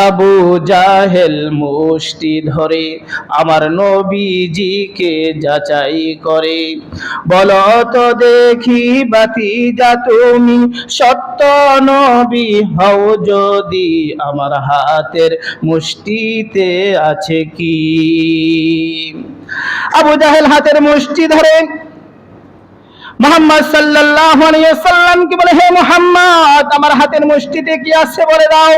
আবু জাহেল মুষ্টি ধরে আমার নবীজিকে যাচাই করে, বলো তো দেখি বাতিজা তুমি সত্য নবী হও যদি, আমার হাতের মুষ্টিতে আছে কি? আবু জাহেল হাতের মুষ্টি ধরে মুহাম্মদ সাল্লাল্লাহু আলাইহি ওয়াসাল্লামকে বলে, হে মুহাম্মদ, আমার হাতের মুষ্টিতে কি আছে বলে দাও।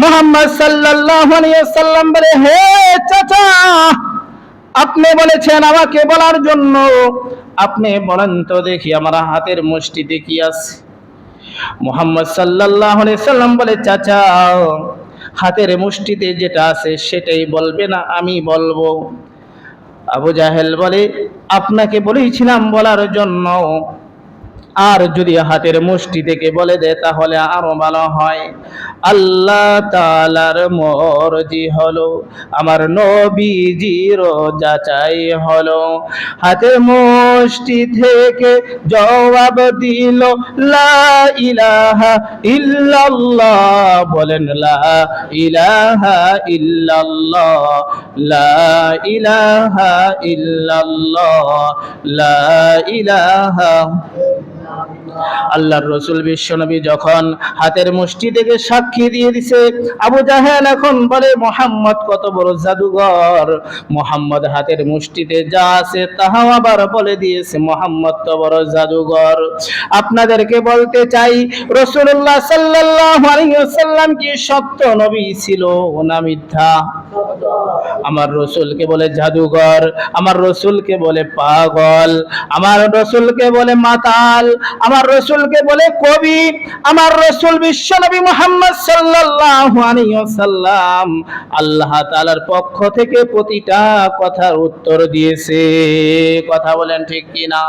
মুহাম্মদ সাল্লাল্লাহু আলাইহি ওয়াসাল্লাম বলে, হে চাচা, আপনি বলেছেন আমাকে বলার জন্য, আপনি বলেন তো দেখি আমার হাতের মুষ্টিতে কি আছে। মুহাম্মদ সাল্লাল্লাহু আলাইহি ওয়াসাল্লাম বলে, চাচা, হাতের মুষ্টিতে যেটা আছে সেটাই বলবে না আমি বলবো। আবু জাহেল বলে, আপনাকে বলেছিলাম বলার জন্য, আর যদি হাতের মুষ্টি থেকে বলে দেয় তাহলে আরো ভালো হয়। আল্লাহ তাআলার মর্জি হলো, আমার নবীজির যাচাই হলো। হাতের মুষ্টি থেকে জবাব দিল, লা ইলাহা ইল্লাল্লাহ, বলেন লা ইলাহা ইল্লাল্লাহ, লা ইলাহা ইল্লাল্লাহ, লা ইলাহা। আল্লাহর রাসূল বিশ্বনবী যখন হাতের মুষ্টি থেকে সাক্ষী দিয়ে দিছে, আবু জাহেল এখন বলে, মুহাম্মদ কত বড় জাদুঘর, মুহাম্মদ হাতের মুষ্টিতে যা আছে তাহাও আবার বলে দিয়েছে, মুহাম্মদ তো বড় জাদুঘর। আপনাদেরকে বলতে চাই, রাসূলুল্লাহ সাল্লাল্লাহু আলাইহি ওয়াসাল্লাম কি সত্য নবী ছিল না মিথ্যা? আমার রাসূলকে বলে জাদুঘর, আমার রাসূলকে বলে পাগল, আমার রাসূলকে বলে মাতাল, আমার রাসূলকে বলে কবি। আমার রাসূল বিশ্বনবী মুহাম্মদ সাল্লাল্লাহু আলাইহি ওয়াসাল্লাম আল্লাহ তাআলার পক্ষ থেকে প্রতিটা কথার উত্তর দিয়েছে। কথা বলেন ঠিক কি না?